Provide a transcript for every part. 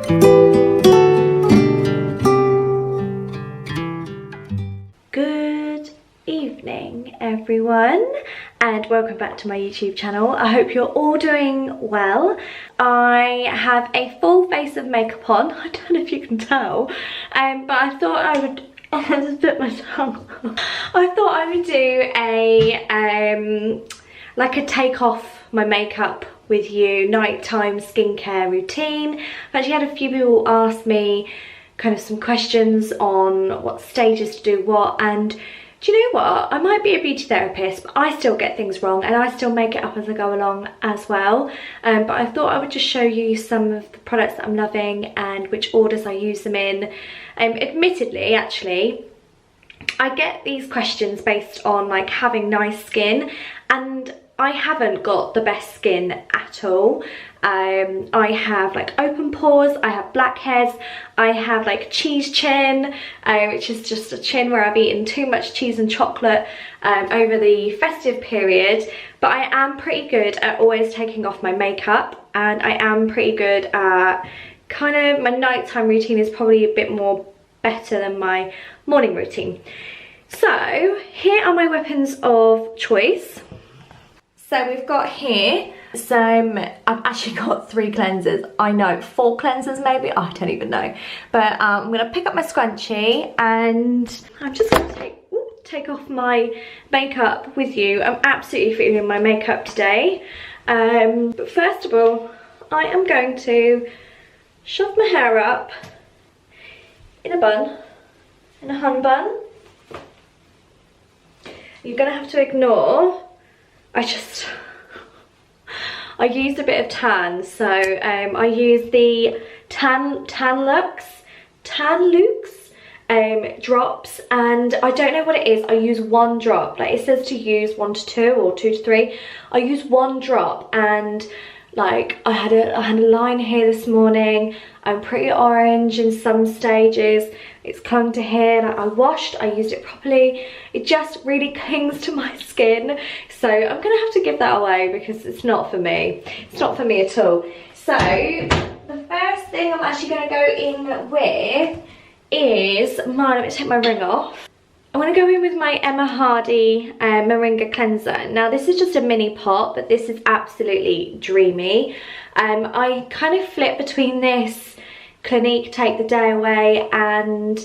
Good evening everyone, and welcome back to my YouTube channel. I hope you're all doing well. I have a full face of makeup on. I don't know if you can tell, but I thought I would I just bit my tongue. I thought I would do a like a take off my makeup with you nighttime skincare routine. I've actually had a few people ask me kind of some questions on what stages to do what, and do you know what, I might be a beauty therapist, but I still get things wrong and I still make it up as I go along as well. But I thought I would just show you some of the products that I'm loving and which orders I use them in. Admittedly, actually, I get these questions based on like having nice skin, and I haven't got the best skin at all. I have like open pores, I have blackheads, I have like cheese chin, which is just a chin where I've eaten too much cheese and chocolate over the festive period. But I am pretty good at always taking off my makeup, and I am pretty good at kind of, my nighttime routine is probably a bit more better than my morning routine. So here are my weapons of choice. So we've got here some, I've actually got 3 cleansers, I know, 4 cleansers maybe, I don't even know. But I'm gonna pick up my scrunchie and I'm just gonna take off my makeup with you. I'm absolutely feeling my makeup today. But first of all, I am going to shove my hair up in a bun, in a hun bun. You're gonna have to ignore, I used a bit of tan, so I used the Tan Lux drops, and I don't know what it is. I use 1 drop. Like it says to use 1 to 2 or 2 to 3. I use 1 drop, and like I had a line here this morning. I'm pretty orange in some stages. It's clung to here. Like I washed, I used it properly. It just really clings to my skin. So I'm gonna have to give that away because it's not for me. It's not for me at all. So the first thing I'm actually gonna go in with is let me take my ring off. I'm going to go in with my Emma Hardie Moringa cleanser. Now this is just a mini pot, but this is absolutely dreamy. I kind of flip between this Clinique Take the Day Away and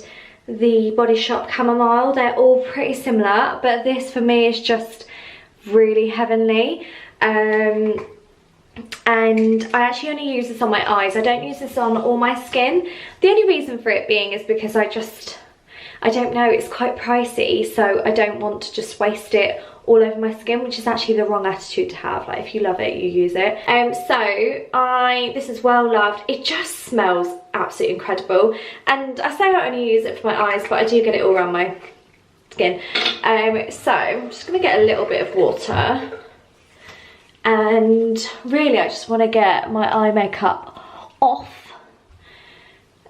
the Body Shop Chamomile. They're all pretty similar, but this for me is just really heavenly. And I actually only use this on my eyes. I don't use this on all my skin. The only reason for it being is because I don't know, it's quite pricey, so I don't want to just waste it all over my skin, which is actually the wrong attitude to have. Like if you love it, you use it. This is well loved. It just smells absolutely incredible. And I say I only use it for my eyes, but I do get it all around my skin. So I'm just gonna get a little bit of water. And really I just wanna get my eye makeup off.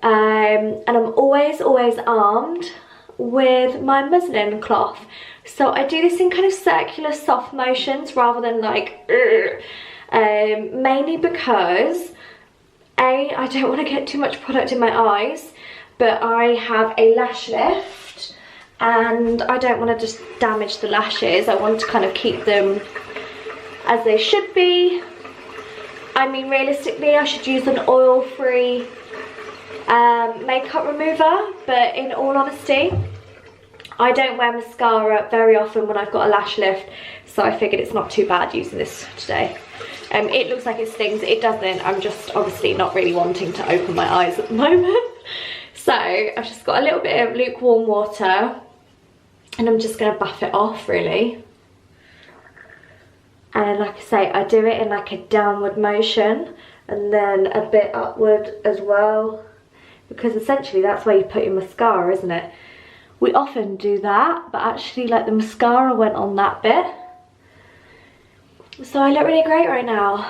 And I'm always armed with my muslin cloth, so I do this in kind of circular soft motions rather than like mainly because I don't want to get too much product in my eyes, but I have a lash lift and I don't want to just damage the lashes. I want to kind of keep them as they should be. I mean, realistically I should use an oil-free makeup remover, but in all honesty I don't wear mascara very often when I've got a lash lift, so I figured it's not too bad using this today. It looks like it stings, it doesn't. I'm just obviously not really wanting to open my eyes at the moment. So I've just got a little bit of lukewarm water and I'm just going to buff it off really. And like I say, I do it in like a downward motion and then a bit upward as well, because essentially that's where you put your mascara, isn't it? We often do that, but actually like the mascara went on that bit. So I look really great right now.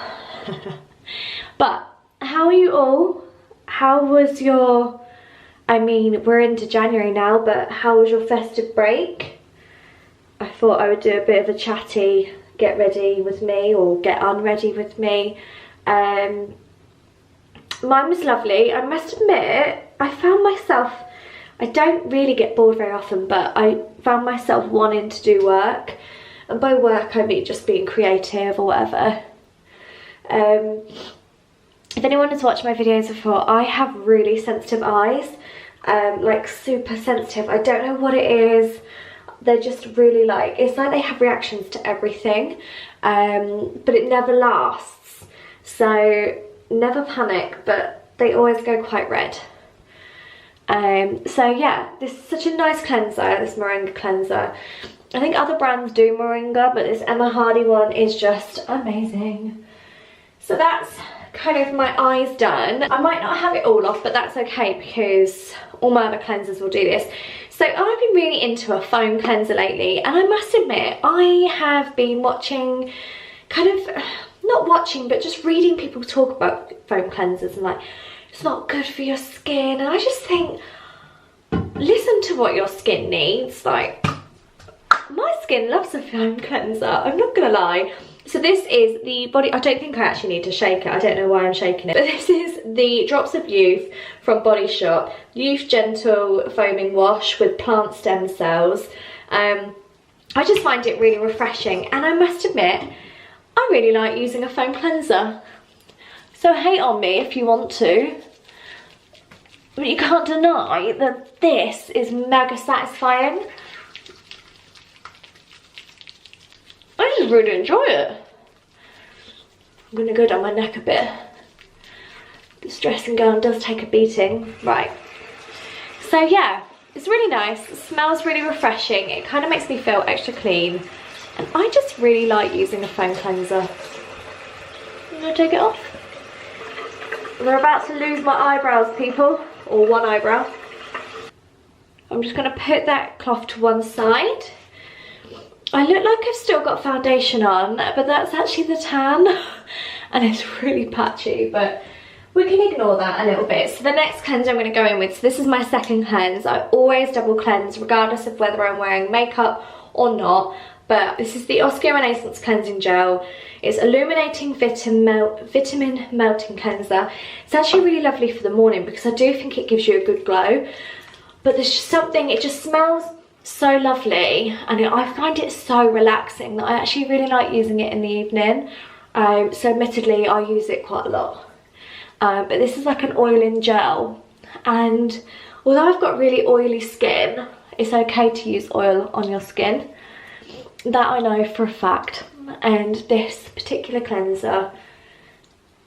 But how are you all? How was your, I mean, we're into January now, but how was your festive break? I thought I would do a bit of a chatty get ready with me or get unready with me. Mine was lovely. I must admit, I found myself, I don't really get bored very often, but I found myself wanting to do work. And by work, I mean just being creative or whatever. If anyone has watched my videos before, I have really sensitive eyes. Like super sensitive. I don't know what it is. They're just really like, it's like they have reactions to everything. But it never lasts. So never panic, but they always go quite red. So yeah, this is such a nice cleanser, this Moringa cleanser. I think other brands do Moringa, but this Emma Hardie one is just amazing. So that's kind of my eyes done. I might not have it all off, but that's okay because all my other cleansers will do this. So I've been really into a foam cleanser lately, and I must admit I have been watching, kind of not watching, but just reading people talk about foam cleansers and like, it's not good for your skin. And I just think, listen to what your skin needs. Like, my skin loves a foam cleanser, I'm not gonna lie. So this is the body, I don't think I actually need to shake it, I don't know why I'm shaking it, but this is the Drops of Youth from Body Shop Youth Gentle Foaming Wash with plant stem cells. I just find it really refreshing, and I must admit I really like using a foam cleanser. So hate on me if you want to, but you can't deny that this is mega satisfying. I just really enjoy it. I'm gonna go down my neck a bit. This dressing gown does take a beating. Right. So yeah, it's really nice. It smells really refreshing. It kind of makes me feel extra clean. And I just really like using a foam cleanser. I'm gonna take it off. We're about to lose my eyebrows, people. Or one eyebrow. I'm just gonna put that cloth to one side. I look like I've still got foundation on, but that's actually the tan. And it's really patchy, but we can ignore that a little bit. So the next cleanser I'm going to go in with, so this is my second cleanse. I always double cleanse regardless of whether I'm wearing makeup or not. But this is the Oskia Renaissance Cleansing Gel. It's Illuminating Vitamin Melting Cleanser. It's actually really lovely for the morning because I do think it gives you a good glow. But there's just something, it just smells so lovely, and I find it so relaxing that I actually really like using it in the evening. So admittedly I use it quite a lot, but this is like an oiling gel, and although I've got really oily skin, it's okay to use oil on your skin. That I know for a fact. And this particular cleanser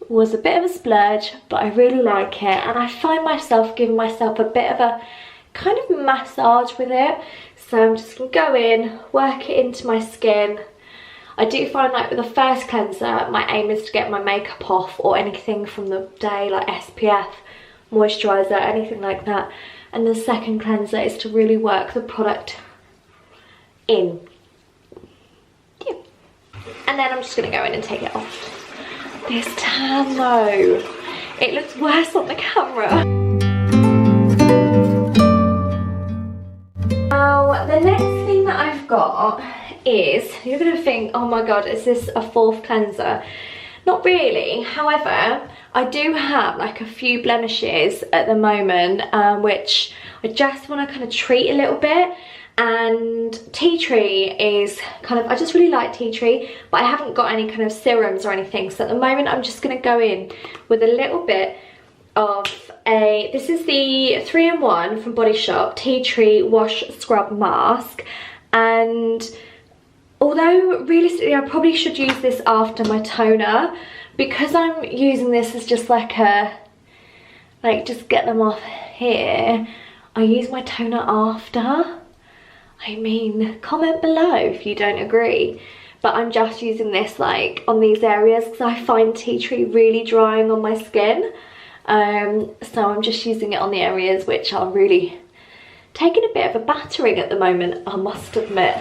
was a bit of a splurge, but I really like it, and I find myself giving myself a bit of a kind of massage with it. So I'm just gonna go in, work it into my skin. I do find like with the first cleanser, my aim is to get my makeup off or anything from the day, like SPF, moisturiser, anything like that. And the second cleanser is to really work the product in. Yeah. And then I'm just gonna go in and take it off. This tan though, it looks worse on the camera. Now, the next thing that I've got is, you're going to think, oh my god, is this a fourth cleanser? Not really. However, I do have like a few blemishes at the moment, which I just want to kind of treat a little bit. And tea tree is kind of, I just really like tea tree, but I haven't got any kind of serums or anything. So at the moment, I'm just going to go in with a little bit of this is the 3-in-1 from Body Shop Tea Tree Wash Scrub Mask. And although realistically I probably should use this after my toner, because I'm using this as just like a, like just get them off here, I use my toner after. I mean, comment below if you don't agree. But I'm just using this like on these areas because I find tea tree really drying on my skin. So I'm just using it on the areas which are really taking a bit of a battering at the moment, I must admit.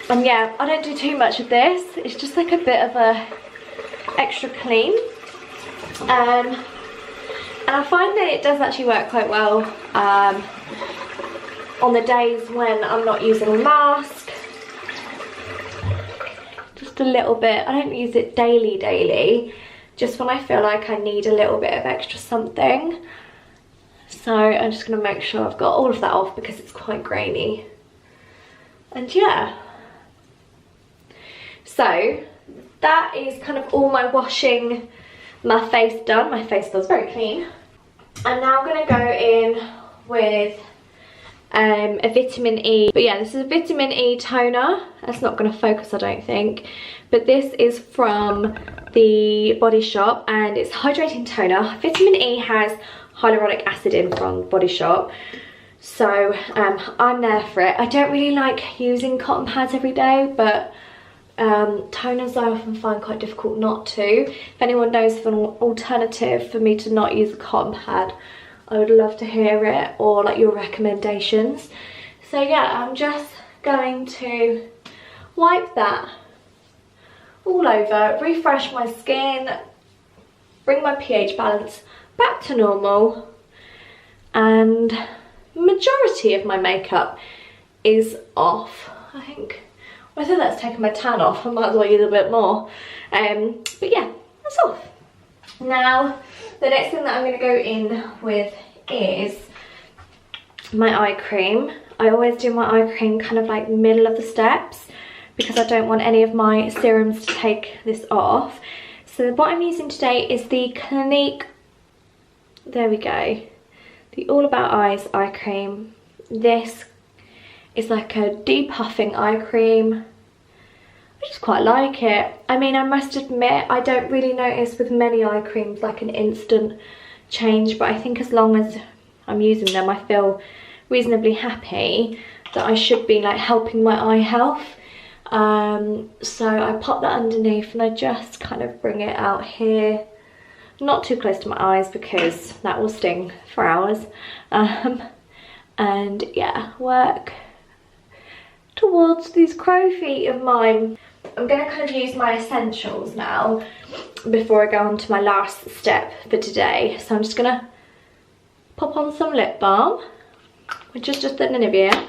And yeah, I don't do too much of this. It's just like a bit of a extra clean. And I find that it does actually work quite well on the days when I'm not using a mask. Just a little bit. I don't use it daily, just when I feel like I need a little bit of extra something. So I'm just going to make sure I've got all of that off because it's quite grainy. And yeah. So that is kind of all my washing my face done. My face feels very clean. I'm now going to go in with a vitamin E. But yeah, this is a vitamin E toner. That's not going to focus, I don't think. But this is from the Body Shop and it's Hydrating Toner. Vitamin E has hyaluronic acid in from Body Shop. So I'm there for it. I don't really like using cotton pads every day, but toners I often find quite difficult not to. If anyone knows of an alternative for me to not use a cotton pad, I would love to hear it, or like your recommendations. So yeah, I'm just going to wipe that all over, refresh my skin, bring my pH balance back to normal, and majority of my makeup is off. I think whether that's taken my tan off, I might as well use a bit more. But yeah, that's off. Now, the next thing that I'm going to go in with is my eye cream. I always do my eye cream kind of like middle of the steps because I don't want any of my serums to take this off. So what I'm using today is the Clinique, there we go, the All About Eyes eye cream. This is like a depuffing eye cream. I just quite like it. I mean, I must admit, I don't really notice with many eye creams like an instant change, but I think as long as I'm using them, I feel reasonably happy that I should be like helping my eye health. So I pop that underneath and I just kind of bring it out here. Not too close to my eyes because that will sting for hours. And yeah, work towards these crow feet of mine. I'm going to kind of use my essentials now before I go on to my last step for today. So I'm just going to pop on some lip balm, which is just the Nivea.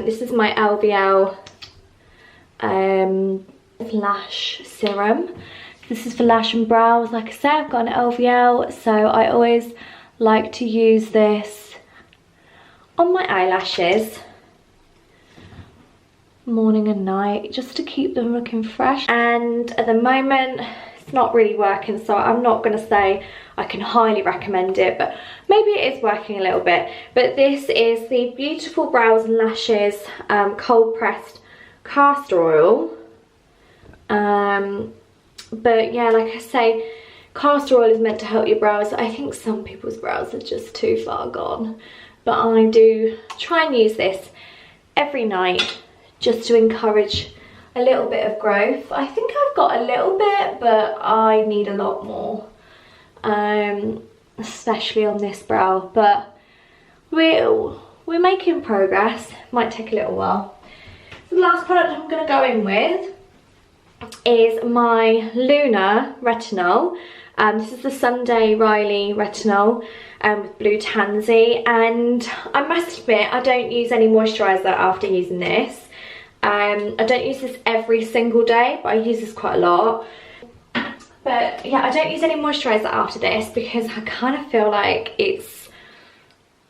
This is my LVL Lash Serum. This is for lash and brows. Like I said, I've got an LVL, so I always like to use this on my eyelashes morning and night just to keep them looking fresh. And at the moment it's not really working, so I'm not going to say I can highly recommend it, but maybe it is working a little bit. But this is the Beautiful Brows and Lashes cold pressed castor oil. But yeah, like I say, castor oil is meant to help your brows. I think some people's brows are just too far gone, but I do try and use this every night just to encourage a little bit of growth. I think I've got a little bit, but I need a lot more, especially on this brow. But we're making progress. Might take a little while. So the last product I'm going to go in with is my Luna Retinol. This is the Sunday Riley Retinol with Blue Tansy, and I must admit I don't use any moisturiser after using this. I don't use this every single day, but I use this quite a lot. But yeah, I don't use any moisturiser after this because I kind of feel like it's,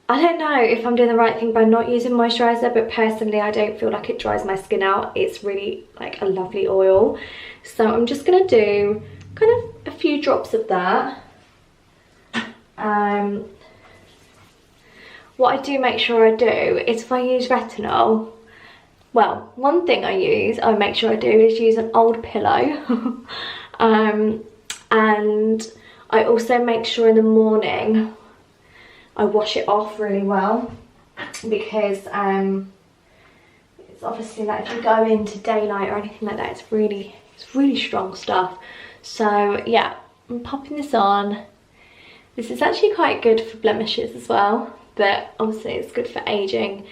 I don't know if I'm doing the right thing by not using moisturiser, but personally I don't feel like it dries my skin out. It's really like a lovely oil. So I'm just going to do kind of a few drops of that. What I do make sure I do is if I use retinol, well, one thing I make sure I do is use an old pillow. And I also make sure in the morning I wash it off really well, because it's obviously like if you go into daylight or anything like that, it's really strong stuff. So yeah, I'm popping this on. This is actually quite good for blemishes as well, but obviously it's good for aging.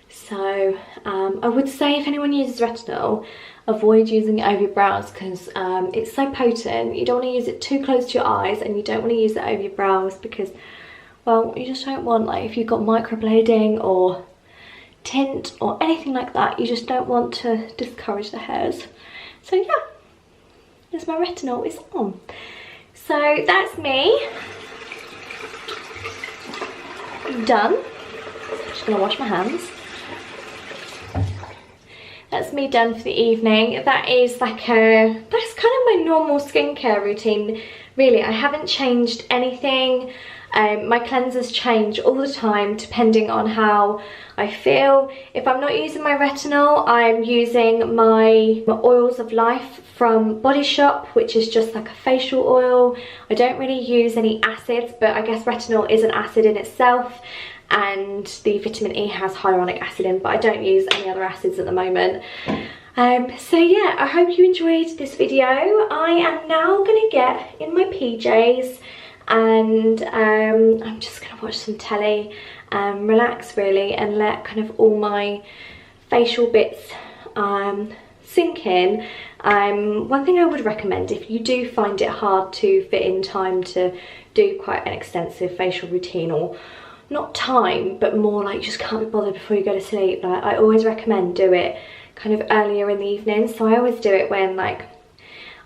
So I would say if anyone uses retinol, avoid using it over your brows because it's so potent. You don't want to use it too close to your eyes, and you don't want to use it over your brows because, well, you just don't want, like if you've got microblading or tint or anything like that, you just don't want to discourage the hairs. So yeah, as my retinol is on. So that's me done. Just gonna wash my hands. That's me done for the evening. That is that's kind of my normal skincare routine, really. I haven't changed anything. My cleansers change all the time depending on how I feel. If I'm not using my retinol, I'm using my Oils of Life from Body Shop, which is just like a facial oil. I don't really use any acids, but I guess retinol is an acid in itself, and the vitamin E has hyaluronic acid in, but I don't use any other acids at the moment. So yeah, I hope you enjoyed this video. I am now gonna get in my PJs and I'm just gonna watch some telly, relax really, and let kind of all my facial bits sink in. One thing I would recommend, if you do find it hard to fit in time to do quite an extensive facial routine, or not time, but more like just can't be bothered before you go to sleep, like I always recommend do it kind of earlier in the evening. So I always do it when, like,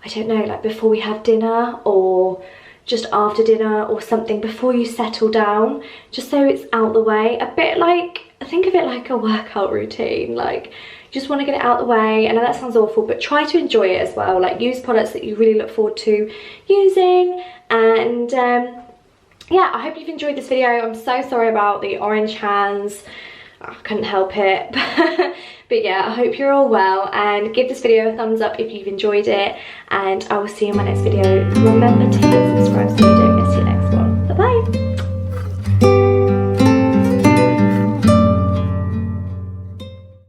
I don't know, like before we have dinner or just after dinner or something, before you settle down, just so it's out the way. A bit like, think of it like a workout routine, like you just want to get it out the way. I know that sounds awful, but try to enjoy it as well. Like use products that you really look forward to using. And yeah, I hope you've enjoyed this video. I'm so sorry about the orange hands. I couldn't help it. But yeah, I hope you're all well, and give this video a thumbs up if you've enjoyed it, and I will see you in my next video. Remember to hit subscribe.